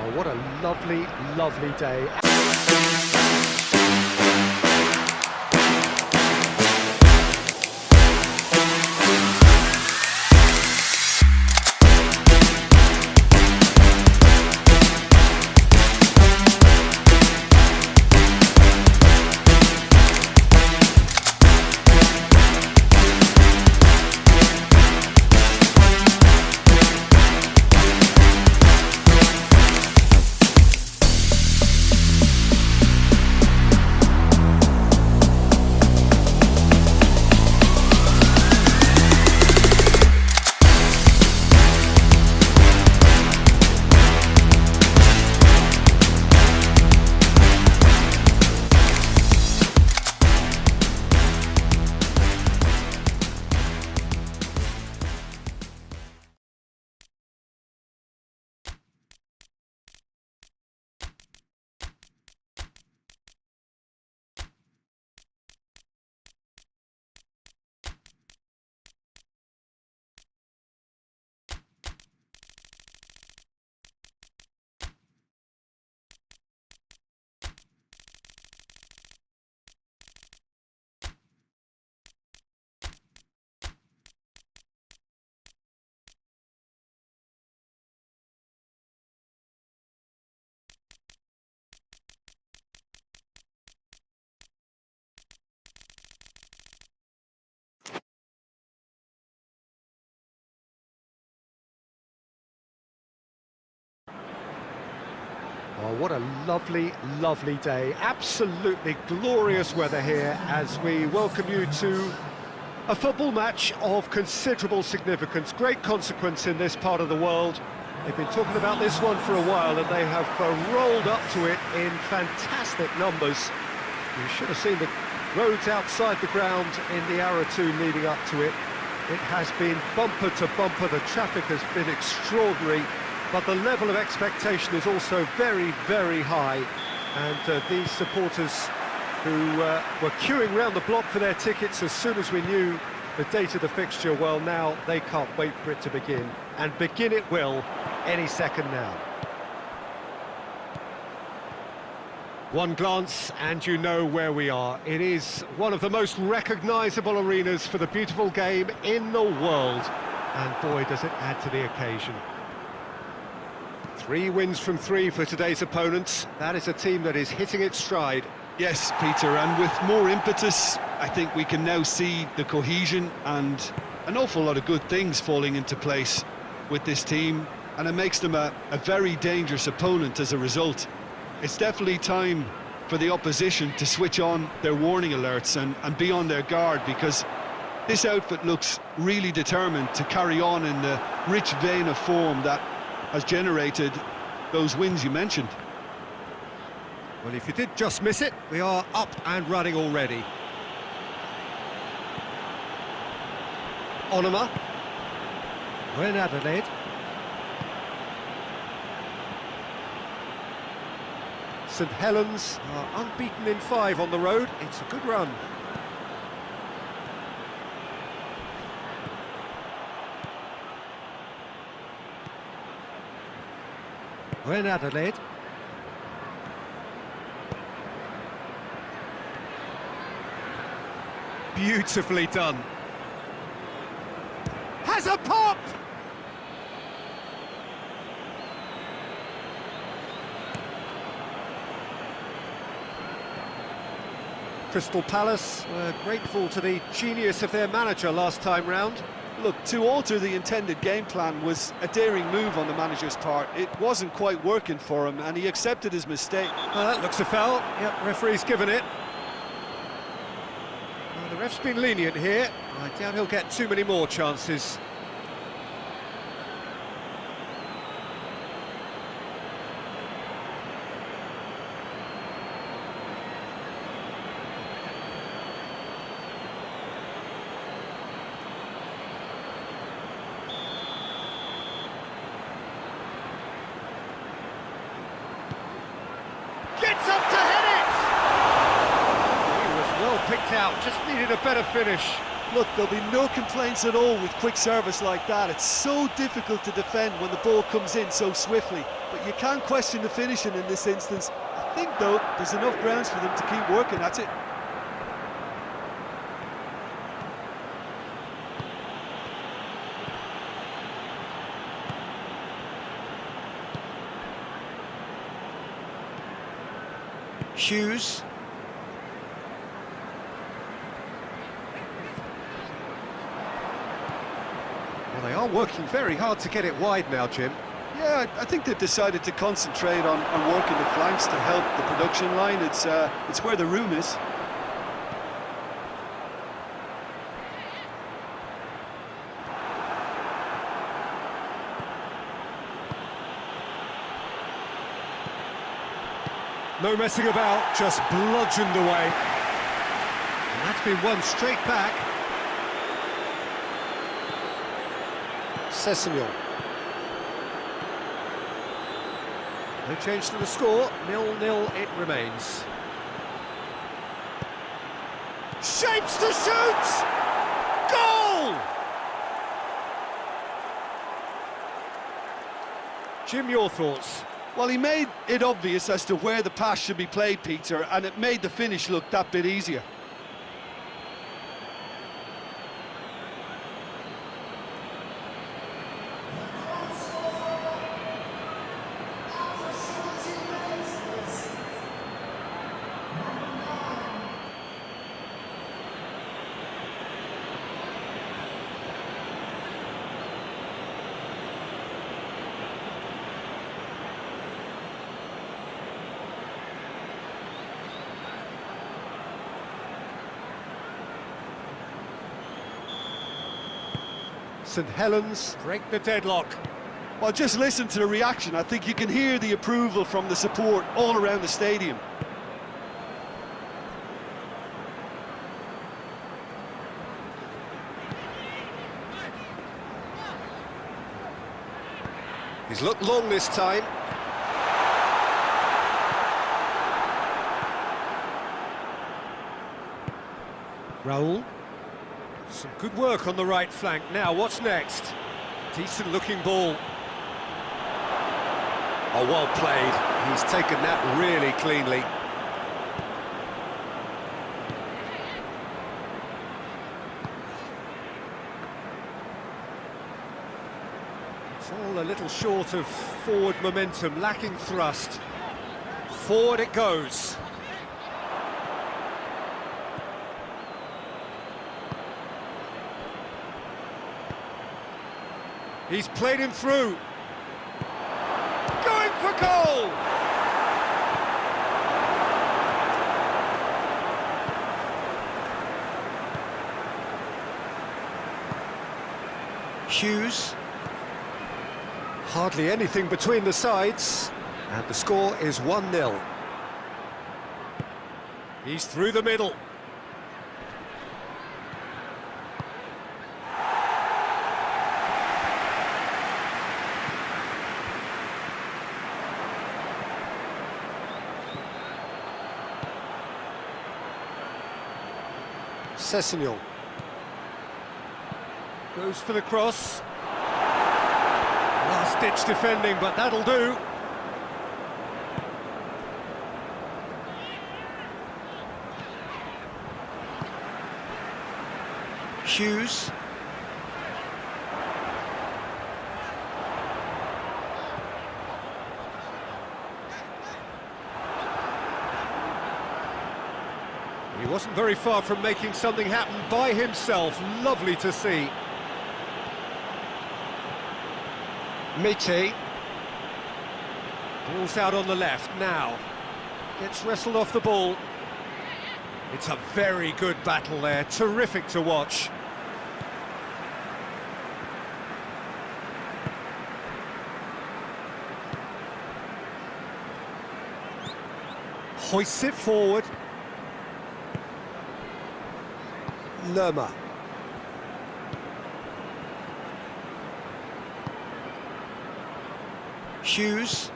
Oh, what a lovely, lovely day. Oh, what a lovely, lovely day. Absolutely glorious weather here as we welcome you to a football match of considerable significance, great consequence in this part of the world. They've been talking about this one for a while and they have rolled up to it in fantastic numbers. You should have seen the roads outside the ground in the hour or two leading up to it. It has been bumper to bumper, the traffic has been extraordinary. But the level of expectation is also very, very high. And these supporters who were queuing round the block for their tickets as soon as we knew the date of the fixture, well, now they can't wait for it to begin. And begin it will any second now. One glance and you know where we are. It is one of the most recognisable arenas for the beautiful game in the world. And boy, does it add to the occasion. 3 wins from 3 for today's opponents. That is a team that is hitting its stride. Yes, Peter, and with more impetus, I think we can now see the cohesion and an awful lot of good things falling into place with this team, and it makes them a very dangerous opponent as a result. It's definitely time for the opposition to switch on their warning alerts and be on their guard, because this outfit looks really determined to carry on in the rich vein of form that has generated those wins you mentioned. Well, if you did just miss it, we are up and running already. Onoma. We're in Adelaide. St Helens are unbeaten in 5 on the road. It's a good run. We're in Adelaide. Beautifully done. Has a pop! Crystal Palace were grateful to the genius of their manager last time round. Look, to alter the intended game plan was a daring move on the manager's part. It wasn't quite working for him, and he accepted his mistake. That looks a foul. Yep, referee's given it. Well, the ref's been lenient here. I doubt he'll get too many more chances. Gets up to head it! He was well picked out, just needed a better finish. Look, there'll be no complaints at all with quick service like that. It's so difficult to defend when the ball comes in so swiftly. But you can't question the finishing in this instance. I think, though, there's enough grounds for them to keep working at it. Hughes. Well, they are working very hard to get it wide now, Jim. Yeah, I think they've decided to concentrate on working the flanks to help the production line. It's where the room is. No messing about, just bludgeoned away. And that's been won straight back. Sessegnon. No change to the score, 0-0 it remains. Shapes to shoot! Goal! Jim, your thoughts? Well, he made it obvious as to where the pass should be played, Peter, and it made the finish look that bit easier. St Helens break the deadlock. Well, just listen to the reaction. I think you can hear the approval from the support all around the stadium. He's looked long this time. Raul. Some good work on the right flank. Now, what's next? Decent-looking ball. Oh, well played. He's taken that really cleanly. It's all a little short of forward momentum, lacking thrust. Forward it goes. He's played him through. Going for goal! Hughes. Hardly anything between the sides. And the score is 1-0. He's through the middle. Sessegnon goes for the cross. Last-ditch defending, but that'll do. Hughes. He wasn't very far from making something happen by himself. Lovely to see. Mete. Ball's out on the left now. Gets wrestled off the ball. It's a very good battle there. Terrific to watch. Hoists it forward. Lerma. Hughes.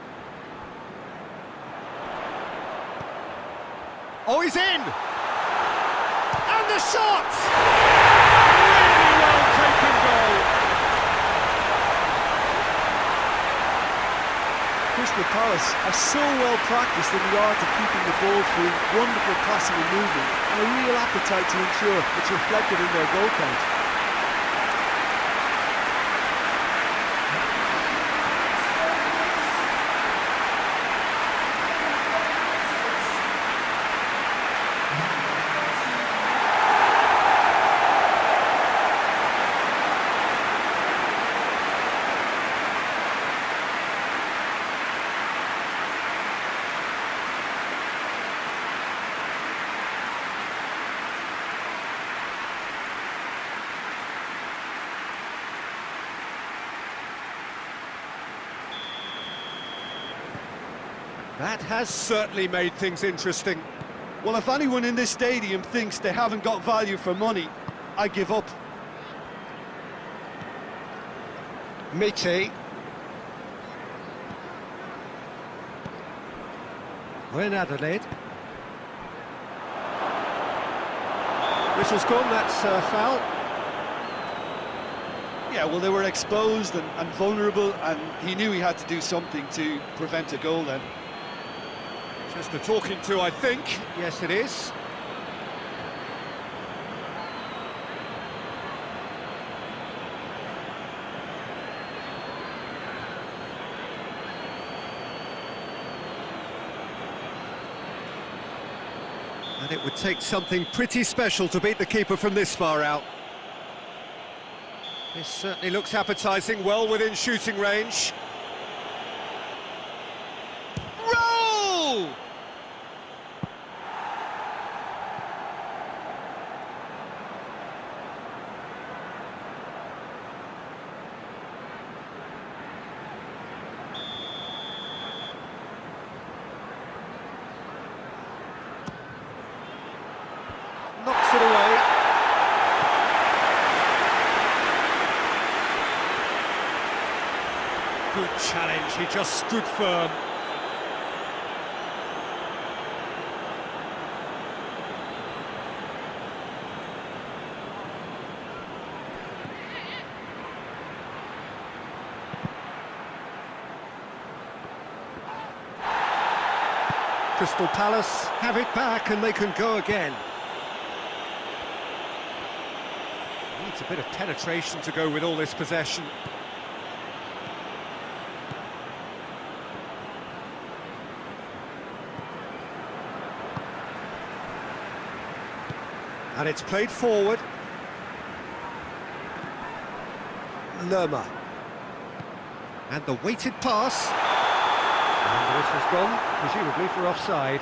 Oh, he's in! And the shot! Crystal Palace are so well practiced in the art of keeping the ball through wonderful passing and movement, and a real appetite to ensure it's reflected in their goal count. That has certainly made things interesting. Well, if anyone in this stadium thinks they haven't got value for money, I give up. Mite. We're in Adelaide. Whistle's gone, that's foul. Yeah, well, they were exposed and vulnerable, and he knew he had to do something to prevent a goal then. Just a talking to, I think. Yes, it is. And it would take something pretty special to beat the keeper from this far out. This certainly looks appetising, well within shooting range. Roll! Knocks it away. Good challenge, he just stood firm. Crystal Palace have it back and they can go again. Needs a bit of penetration to go with all this possession. And it's played forward. Lerma. And the weighted pass. And the whistle's gone, presumably for offside.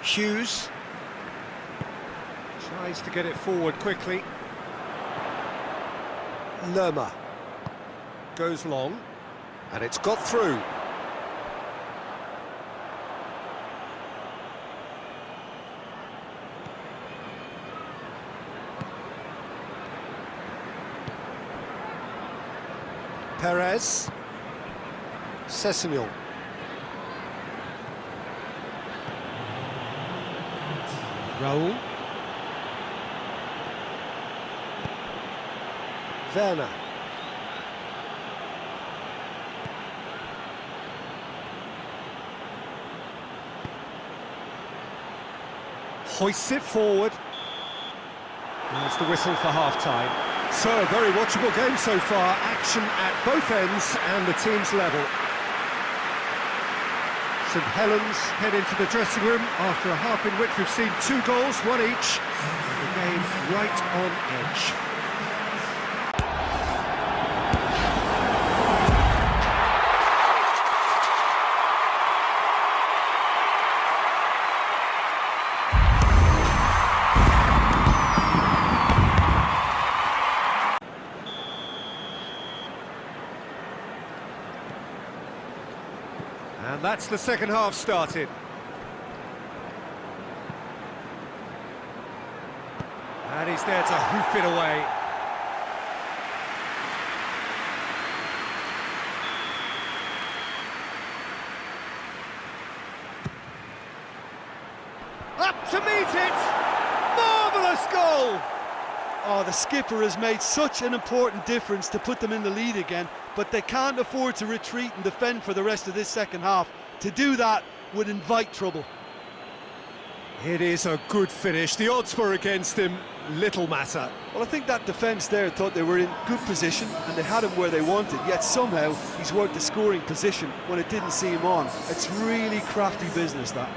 Hughes tries to get it forward quickly. Lerma goes long, and it's got through. Perez, Sessegnon. Raul. Werner. Hoists it forward. There's the whistle for half-time. So, a very watchable game so far. Action at both ends and the team's level. St Helens head into the dressing room after a half in which we've seen 2 goals, 1 each. The game right on edge. And that's the second half started. And he's there to hoof it away. Up to meet it! Marvellous goal! Oh, the skipper has made such an important difference to put them in the lead again, but they can't afford to retreat and defend for the rest of this second half. To do that would invite trouble. It is a good finish. The odds were against him, little matter. Well, I think that defence there thought they were in good position and they had him where they wanted, yet somehow he's worked the scoring position when it didn't see him on. It's really crafty business, that.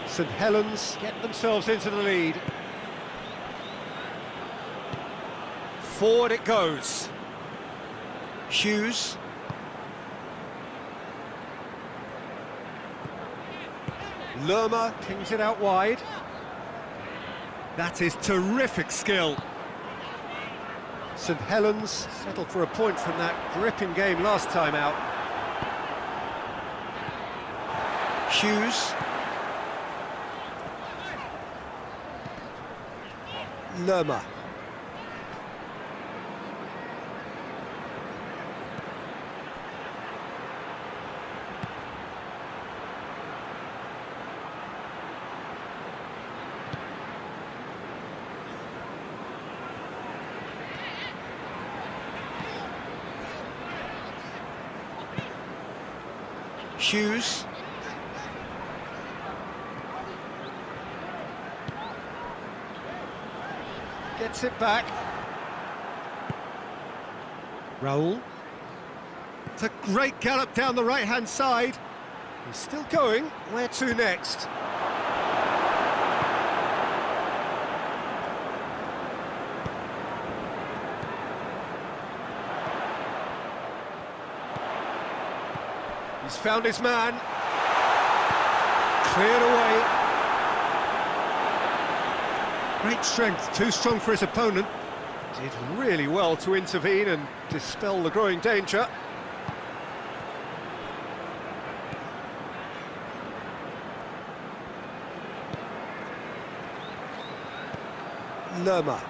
St Helens get themselves into the lead. Forward it goes. Hughes. Lerma pings it out wide. That is terrific skill. St Helens settled for a point from that gripping game last time out. Hughes. Lerma. Hughes. Gets it back. Raul. It's a great gallop down the right-hand side. He's still going. Where to next? He's found his man. Cleared away. Great strength, too strong for his opponent. Did really well to intervene and dispel the growing danger. Lerma.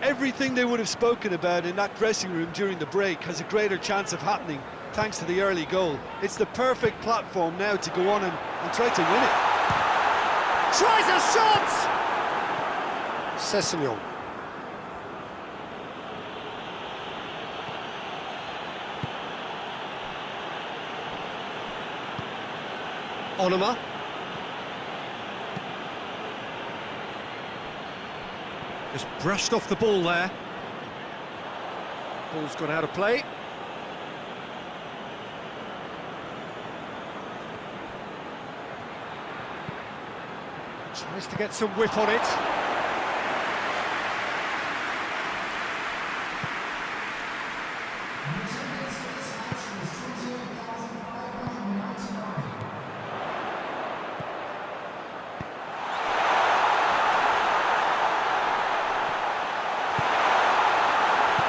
Everything they would have spoken about in that dressing room during the break has a greater chance of happening thanks to the early goal. It's the perfect platform now to go on and try to win it. Tries a shot! Sessegnon. Onoma. Just brushed off the ball there. Ball's gone out of play. Tries to get some whip on it.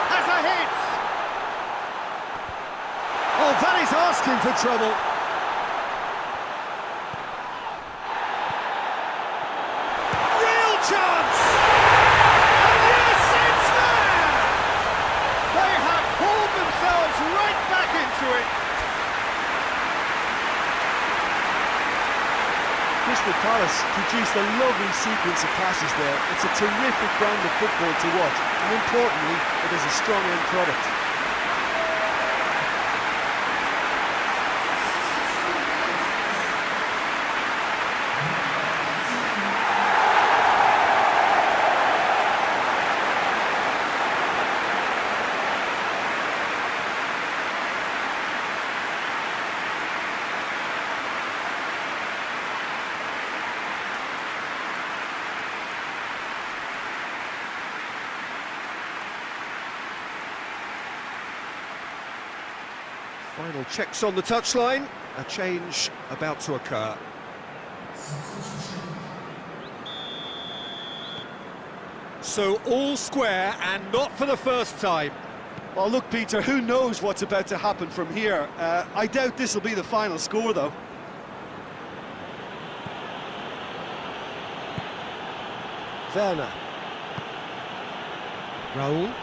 Has a hit! Oh, that is asking for trouble. Chance! And yes, it's there! They have pulled themselves right back into it. Crystal Palace produced a lovely sequence of passes there. It's a terrific brand of football to watch, and importantly, it is a strong end product. Final checks on the touchline. A change about to occur. So all square, and not for the first time. Well, look, Peter, who knows what's about to happen from here? I doubt this will be the final score, though. Werner. Raul.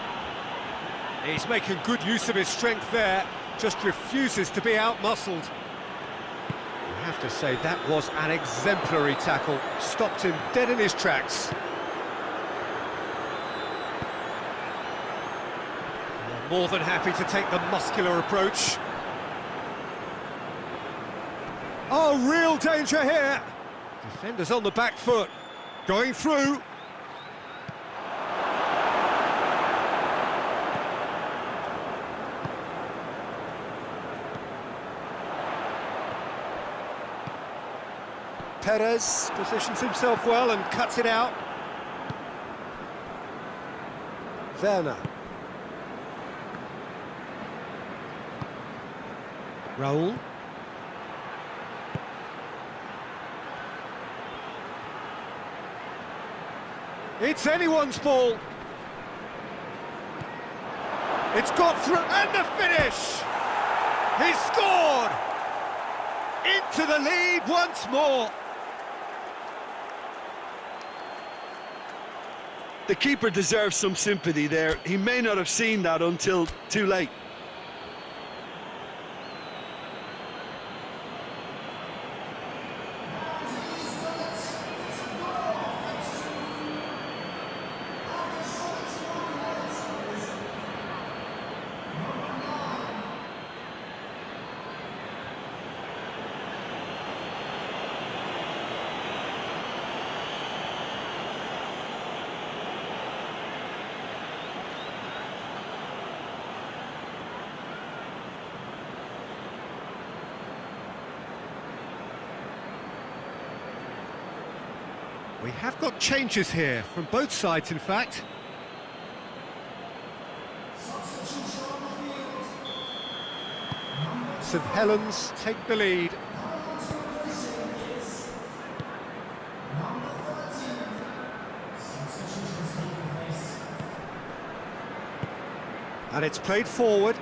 He's making good use of his strength there, just refuses to be out-muscled. I have to say, that was an exemplary tackle, stopped him dead in his tracks. More than happy to take the muscular approach. Oh, real danger here! Defenders on the back foot, going through. Perez positions himself well and cuts it out. Werner. Raul. It's anyone's ball. It's got through, and the finish! He's scored! Into the lead once more. The keeper deserves some sympathy there. He may not have seen that until too late. We have got changes here, from both sides in fact. St Helens take the lead. And it's played forward.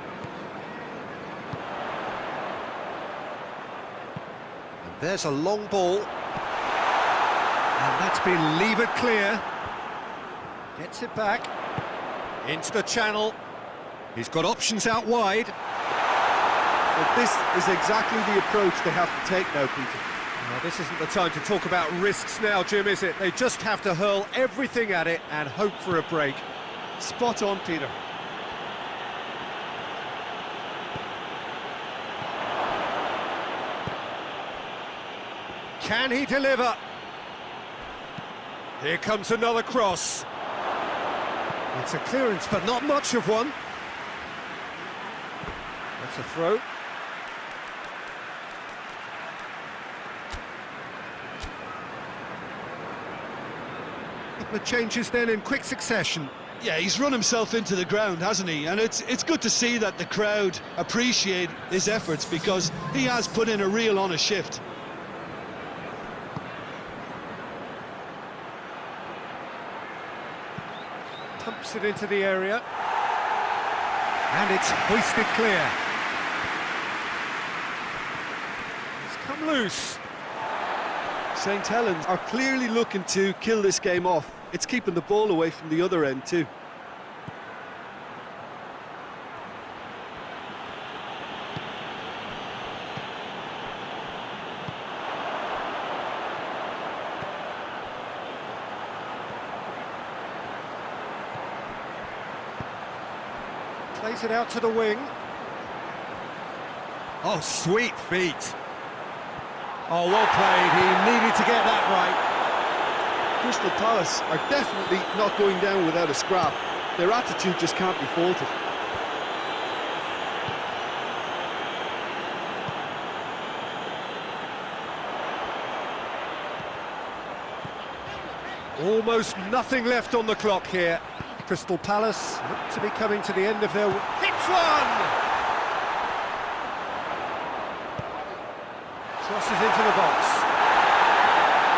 And there's a long ball. And that's been levered clear. Gets it back. Into the channel. He's got options out wide. But this is exactly the approach they have to take now, Peter. Now, this isn't the time to talk about risks now, Jim, is it? They just have to hurl everything at it and hope for a break. Spot on, Peter. Can he deliver? Here comes another cross. It's a clearance, but not much of one. That's a throw. Couple of changes then in quick succession. Yeah, he's run himself into the ground, hasn't he? And it's good to see that the crowd appreciate his efforts, because he has put in a real honest shift. Pumps it into the area. And it's hoisted clear. It's come loose. St Helens are clearly looking to kill this game off. It's keeping the ball away from the other end too. Plays it out to the wing. Oh, sweet feet. Oh, well played. He needed to get that right. Crystal Palace are definitely not going down without a scrap. Their attitude just can't be faulted. Almost nothing left on the clock here. Crystal Palace look to be coming to the end of their... Hits one! Crosses into the box.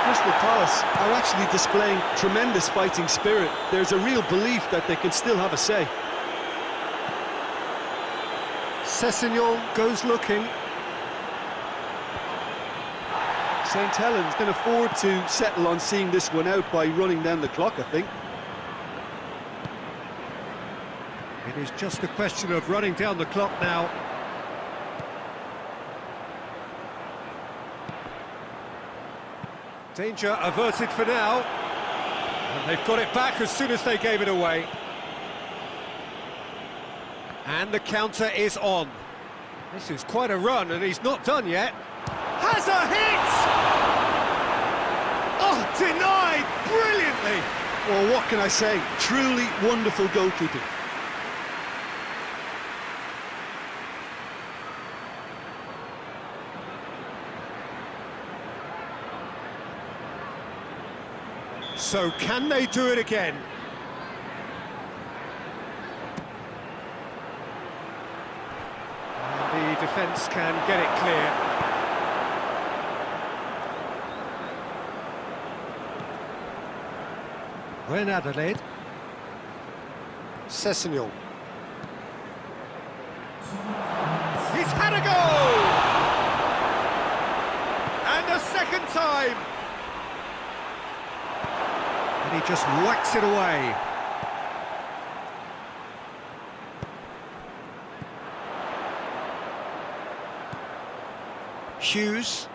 Crystal Palace are actually displaying tremendous fighting spirit. There's a real belief that they can still have a say. Sessegnon goes looking. St Helens can afford to settle on seeing this one out by running down the clock, I think. It is just a question of running down the clock now. Danger averted for now. And they've got it back as soon as they gave it away. And the counter is on. This is quite a run, and he's not done yet. Has a hit! Oh, denied brilliantly! Well, what can I say? Truly wonderful goalkeeping. So can they do it again? And the defence can get it clear. When Adelaide. Sessegnon. He's had a goal! And a second time! And he just whacks it away. Hughes.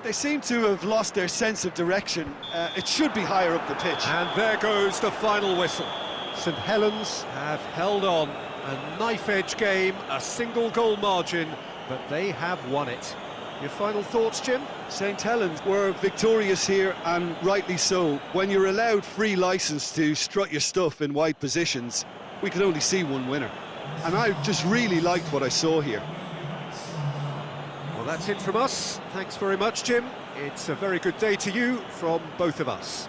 They seem to have lost their sense of direction. It should be higher up the pitch. And there goes the final whistle. St Helens have held on. A knife-edge game, a single goal margin, but they have won it. Your final thoughts, Jim? St Helens were victorious here, and rightly so. When you're allowed free licence to strut your stuff in wide positions, we could only see one winner. And I just really liked what I saw here. Well, that's it from us. Thanks very much, Jim. It's a very good day to you from both of us.